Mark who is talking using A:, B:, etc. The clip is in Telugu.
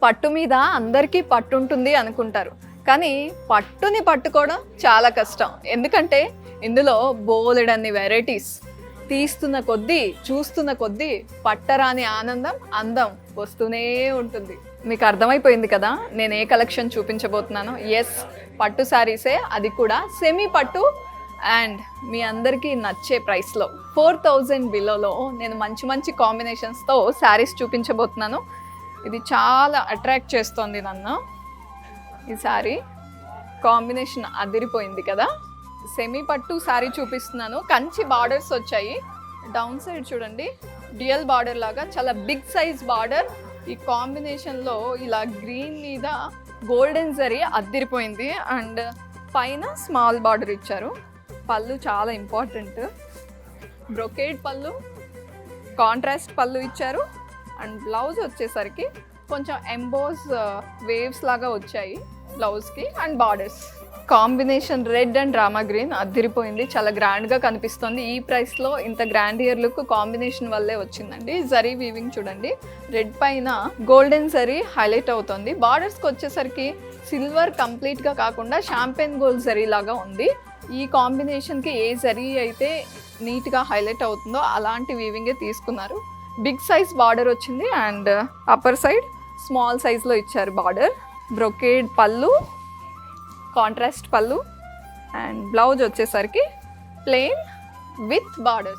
A: పట్టు మీద అందరికీ పట్టు ఉంటుంది అనుకుంటారు, కానీ పట్టుని పట్టుకోవడం చాలా కష్టం. ఎందుకంటే ఇందులో బోలెడన్ని వెరైటీస్, తీస్తున్న కొద్దీ చూస్తున్న కొద్దీ పట్టరాని ఆనందం అందం వస్తూనే ఉంటుంది. మీకు అర్థమైపోయింది కదా నేను ఏ కలెక్షన్ చూపించబోతున్నాను. ఎస్, పట్టు శారీసే, అది కూడా సెమీ పట్టు అండ్ మీ అందరికీ నచ్చే ప్రైస్లో 4000 బిలోలో నేను మంచి మంచి కాంబినేషన్స్తో శారీస్ చూపించబోతున్నాను. ఇది చాలా అట్రాక్ట్ చేస్తోంది నన్ను. ఈ శారీ కాంబినేషన్ అదిరిపోయింది కదా. సెమీ పట్టు శారీ చూపిస్తున్నాను. కంచి బార్డర్స్ వచ్చాయి. డౌన్ సైడ్ చూడండి, డ్యూయల్ బార్డర్ లాగా చాలా బిగ్ సైజ్ బార్డర్. ఈ కాంబినేషన్లో ఇలా గ్రీన్ మీద గోల్డెన్ జరీ అదిరిపోయింది. అండ్ పైన స్మాల్ బార్డర్ ఇచ్చారు. పళ్ళు చాలా ఇంపార్టెంట్, బ్రొకేడ్ పళ్ళు, కాంట్రాస్ట్ పళ్ళు ఇచ్చారు. అండ్ బ్లౌజ్ వచ్చేసరికి కొంచెం ఎంబోస్ వేవ్స్ లాగా వచ్చాయి బ్లౌజ్కి. And borders combination red and Rama green అదిరిపోయింది. చాలా గ్రాండ్గా కనిపిస్తుంది. ఈ ప్రైస్లో ఇంత గ్రాండియర్ లుక్ కాంబినేషన్ వల్లే వచ్చిందండి. జరీ వీవింగ్ చూడండి, రెడ్ పైన గోల్డెన్ జరీ హైలైట్ అవుతుంది. బార్డర్స్కి వచ్చేసరికి సిల్వర్ కంప్లీట్గా కాకుండా షాంపెన్ గోల్డ్ జరీ లాగా ఉంది. ఈ కాంబినేషన్కి ఏ జరీ అయితే నీట్గా హైలైట్ అవుతుందో అలాంటి వీవింగే తీసుకున్నారు. బిగ్ సైజ్ బార్డర్ వచ్చింది అండ్ అప్పర్ సైడ్ స్మాల్ సైజ్లో ఇచ్చారు బార్డర్. బ్రొకేడ్ పళ్ళు, కాంట్రాస్ట్ పళ్ళు అండ్ బ్లౌజ్ వచ్చేసరికి ప్లెయిన్ విత్ బార్డర్స్.